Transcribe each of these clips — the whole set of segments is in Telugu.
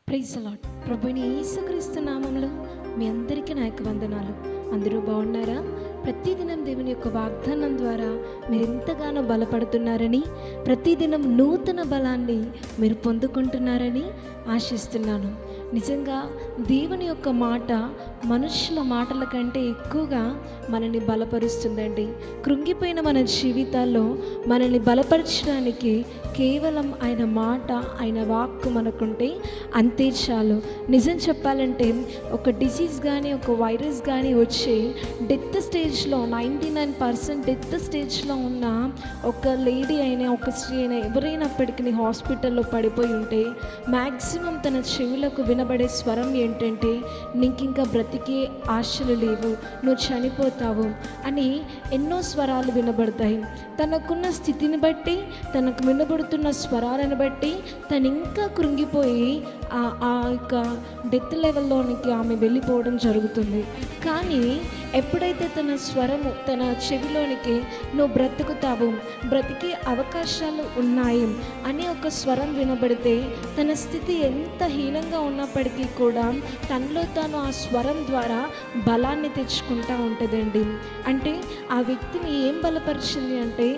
Praise the lord. ప్రభువైన యేసుక్రీస్తు నామంలో మీ అందరికీ నా యొక్క వందనాలు. అందరూ బాగున్నారా? ప్రతిదినం దేవుని యొక్క వాగ్దానం ద్వారా మీరు ఎంతగానో బలపడుతున్నారని, ప్రతిదినం నూతన బలాన్ని మీరు పొందుకుంటున్నారని ఆశిస్తున్నాను. నిజంగా దేవుని యొక్క మాట మనుషుల మాటల కంటే ఎక్కువగా మనల్ని బలపరుస్తుందండి. కృంగిపోయిన మన జీవితాల్లో మనల్ని బలపరచడానికి కేవలం ఆయన మాట, ఆయన వాక్కు మనకుంటే అంతే చాలు. నిజం చెప్పాలంటే ఒక డిసీజ్ కానీ, ఒక వైరస్ కానీ వచ్చి డెత్ స్టేజ్లో 99% డెత్ స్టేజ్లో ఉన్న ఒక లేడీ అయినా, ఒక స్త్రీ అయినా, ఎవరైనప్పటికీ హాస్పిటల్లో పడిపోయి ఉంటే మ్యాక్సిమం తన చెవులకు వినబడే స్వరం ఏంటంటే, నీకు ఇంకా బ్రతికే ఆశలు లేవు, నువ్వు చనిపోతావు అని ఎన్నో స్వరాలు వినబడతాయి. తనకున్న స్థితిని బట్టి, తనకు వినబడుతున్న స్వరాలను బట్టి తను ఇంకా కృంగిపోయి ఆ యొక్క డెత్ లెవెల్లోనికి ఆమె వెళ్ళిపోవడం జరుగుతుంది. కానీ ఎప్పుడైతే తన స్వరము తన చెవిలోనికి నువ్వు బ్రతుకుతావు, బ్రతికే అవకాశాలు ఉన్నాయి అని ఒక స్వరం వినబడితే తన స్థితి ఎంత హీనంగా ఉన్నప్పటికీ కూడా తనలో తాను ఆ స్వరం ద్వారా బలాన్ని తెచ్చుకుంటూ ఉంటుందండి. అంటే ఆ వ్యక్తిని ఏం బలపరిచింది అంటే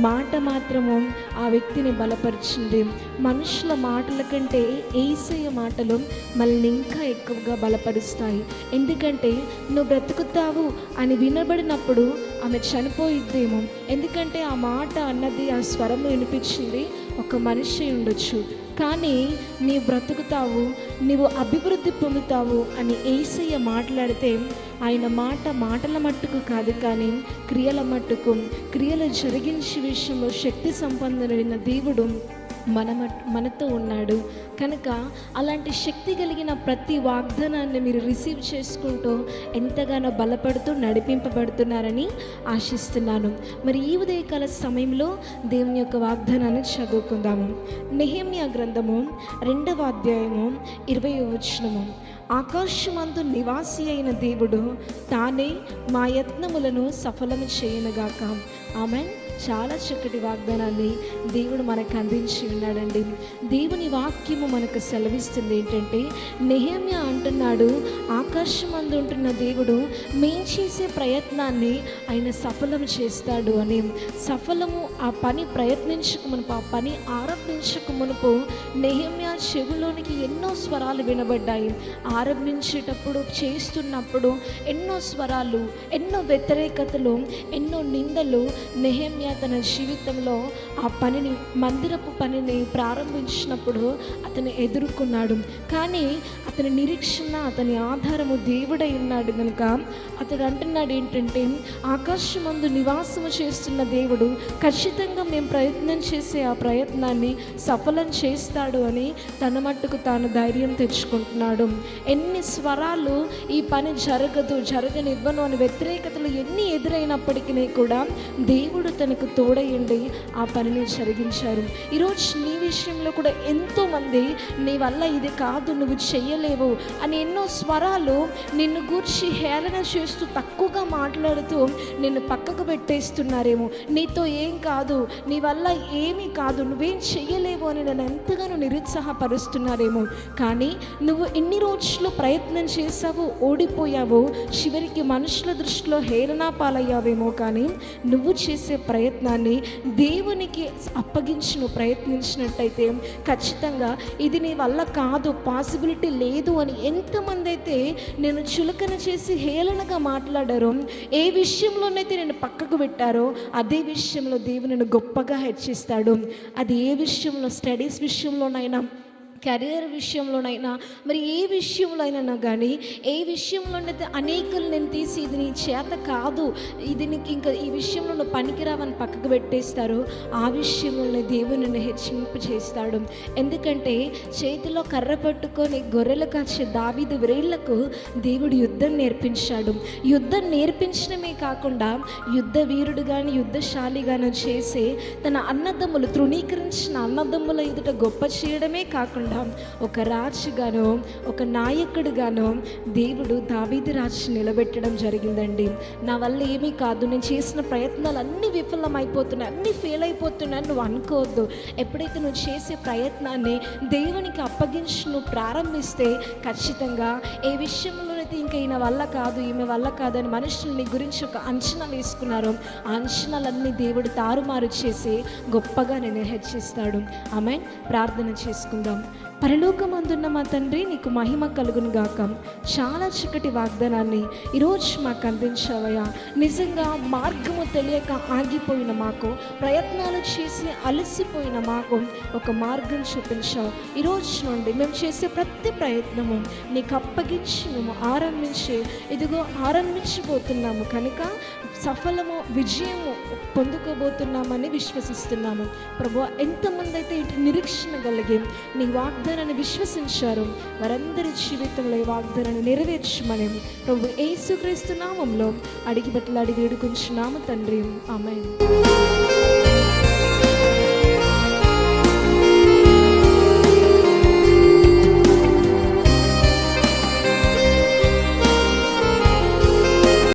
మాట మాత్రము ఆ వ్యక్తిని బలపరిచింది. మనుషుల మాటల కంటే యేసయ్య మాటలు మనల్ని ఇంకా ఎక్కువగా బలపరుస్తాయి. ఎందుకంటే నువ్వు బ్రతుకుతావు అని వినబడినప్పుడు ఆమె చనిపోయిద్దేమో, ఎందుకంటే ఆ మాట అన్నది, ఆ స్వరం వినిపించింది ఒక మనిషి ఉండొచ్చు. కానీ నీవు బ్రతుకుతావు, నీవు అభివృద్ధి పొందుతావు అని యేసయ్య మాట్లాడితే ఆయన మాట మాటల మట్టుకు కాదు, కానీ క్రియల మట్టుకు, క్రియలు జరిగించే విషయంలో శక్తి సంపన్నుడైన దేవుడు మనతో ఉన్నాడు. కనుక అలాంటి శక్తి కలిగిన ప్రతి వాగ్దానాన్ని మీరు రిసీవ్ చేసుకుంటూ ఎంతగానో బలపడుతూ నడిపింపబడుతున్నారని ఆశిస్తున్నాను. మరి ఈ ఉదయకాల సమయంలో దేవుని యొక్క వాగ్దానాన్ని చదువుకుందాము. నెహెమ్యా గ్రంథము 2వ అధ్యాయము 20వ వచనము. ఆకాశమందు నివాసి అయిన దేవుడు తానే మా యత్నములను సఫలము చేయనుగాక. ఆమేన్. చాలా చక్కటి వాగ్దానాన్ని దేవుడు మనకు అందించి ఉన్నాడండి. దేవుని వాక్యము మనకు సెలవిస్తుంది ఏంటంటే, నెహెమ్యా అంటున్నాడు, ఆకాశమందు ఉంటున్న దేవుడు మేం చేసే ప్రయత్నాన్ని ఆయన సఫలం చేస్తాడు అని. సఫలము ఆ పని ప్రయత్నించక మునుపు, ఆ పని ఆరంభించక మునుపు నెహెమ్యా చెవులోనికి ఎన్నో స్వరాలు వినబడ్డాయి. ఆరంభించేటప్పుడు, చేస్తున్నప్పుడు ఎన్నో స్వరాలు, ఎన్నో వ్యతిరేకతలు, ఎన్నో నిందలు నెహెమ్యా తన జీవితంలో ఆ పనిని, మందిరపు పనిని ప్రారంభించినప్పుడు అతను ఎదుర్కొన్నాడు. కానీ అతని నిరీక్షణ, అతని ఆధారము దేవుడై ఉన్నాడు కనుక అతడు అంటున్నాడు ఏంటంటే, ఆకాశమందు నివాసము చేస్తున్న దేవుడు ఖచ్చితంగా మేము ప్రయత్నం చేసే ఆ ప్రయత్నాన్ని సఫలం చేస్తాడు అని తన మట్టుకు తాను ధైర్యం తెచ్చుకుంటున్నాడు. ఎన్ని స్వరాలు ఈ పని జరగదు, జరగనివ్వను అని వ్యతిరేకతలు ఎన్ని ఎదురైనప్పటికీ కూడా దేవుడు తనకు తోడయండి ఆ పనిని జరిగించారు. ఈరోజు నీ విషయంలో కూడా ఎంతోమంది నీ వల్ల ఇది కాదు, నువ్వు చెయ్యలేవు అని ఎన్నో స్వరాలు నిన్ను గూర్చి హేళన చేస్తూ, తక్కువగా మాట్లాడుతూ నిన్ను పక్కకు పెట్టేస్తున్నారేమో. నీతో ఏం కాదు, నీ వల్ల ఏమీ కాదు, నువ్వేం చెయ్యలేవు అని నన్ను ఎంతగానో నిరుత్సాహపరుస్తున్నారేమో. కానీ నువ్వు ఇన్ని రోజులు ప్రయత్నం చేసావు, ఓడిపోయావు, చివరికి మనుషుల దృష్టిలో హేళనా పాలయ్యావేమో. కానీ నువ్వు చేసే ప్రయత్నాన్ని దేవునికి అప్పగించి నువ్వు ప్రయత్నించినట్టయితే ఖచ్చితంగా ఇది నీ వల్ల కాదు, పాసిబిలిటీ లేదు అని ఎంతమంది అయితే నేను చులకన చేసి హేళనగా మాట్లాడారో, ఏ విషయంలోనైతే నేను పక్కకు పెట్టారో అదే విషయంలో దేవుడు నిన్ను గొప్పగా హెచ్చిస్తాడు. అది ఏ విషయంలో, స్టడీస్ విషయంలోనైనా, కెరియర్ విషయంలోనైనా, మరి ఏ విషయంలో అయినా కానీ, ఏ విషయంలోనైతే అనేకులు నేను తీసి ఇది నీ చేత కాదు, ఇది నీకు ఇంకా ఈ విషయంలో నువ్వు పనికిరావని పక్కకు పెట్టేస్తారు, ఆ విషయంలోనే దేవుడు నిన్ను హెచ్చింపు చేస్తాడు. ఎందుకంటే చేతిలో కర్ర పట్టుకొని గొర్రెలు కాచే దావీదు వ్రేళ్లకు దేవుడు యుద్ధం నేర్పించాడు. యుద్ధం నేర్పించడమే కాకుండా యుద్ధ వీరుడు కానీ, యుద్ధశాలిగాను చేసి తన అన్నదమ్ములు, తృణీకరించిన అన్నదమ్ముల ఎదుట గొప్ప చేయడమే కాకుండా కూడా ఒక రాజుగానో ఒక నాయకుడిగానో దేవుడు దావీదు రాజు నిలబెట్టడం జరిగిందండి. నా వల్ల ఏమీ కాదు, నేను చేసిన ప్రయత్నాలు అన్నీ విఫలమైపోతున్నాయి, అన్నీ ఫెయిల్ అయిపోతున్నాయని నువ్వు అనుకోవద్దు. ఎప్పుడైతే నువ్వు చేసే ప్రయత్నాన్ని దేవునికి అప్పగించి నువ్వు ప్రారంభిస్తే ఖచ్చితంగా ఏ విషయంలో అయితే ఇంకా ఈయన వల్ల కాదు, ఈమె వల్ల కాదు అని మనుషులు నీ గురించి ఒక అంచనా వేసుకున్నారో ఆ అంచనాలన్నీ దేవుడు తారుమారు చేసి గొప్పగా నేను హెచ్చిస్తాడు. ఆమేన్. ప్రార్థన చేసుకుందాం. పరలోకమందున్న మా తండ్రి, నీకు మహిమ కలుగును గాక. చాలా చక్కటి వాగ్దానాన్ని ఈరోజు మాకు అందించావయ్యా. నిజంగా మార్గము తెలియక ఆగిపోయిన మాకు, ప్రయత్నాలు చేసి అలసిపోయిన మాకు ఒక మార్గం చూపించావు. ఈరోజు నుండి మేము చేసే ప్రతి ప్రయత్నము నీకు అప్పగించి మేము ఆరంభించబోతున్నాము కనుక సఫలము విజయము పొందుకోబోతున్నామని విశ్వసిస్తున్నాము. ప్రభువా, ఎంతమంది అయితే ఇటు నిరీక్షణ కలిగి నీ వాగ్దానాన్ని విశ్వసించారు వారందరి జీవితంలో ఈ వాగ్దానాన్ని నెరవేర్చమని ప్రభు యేసుక్రీస్తు నామములో అడిగి వేడుకుంటున్నాము తండ్రి. ఆమేన్.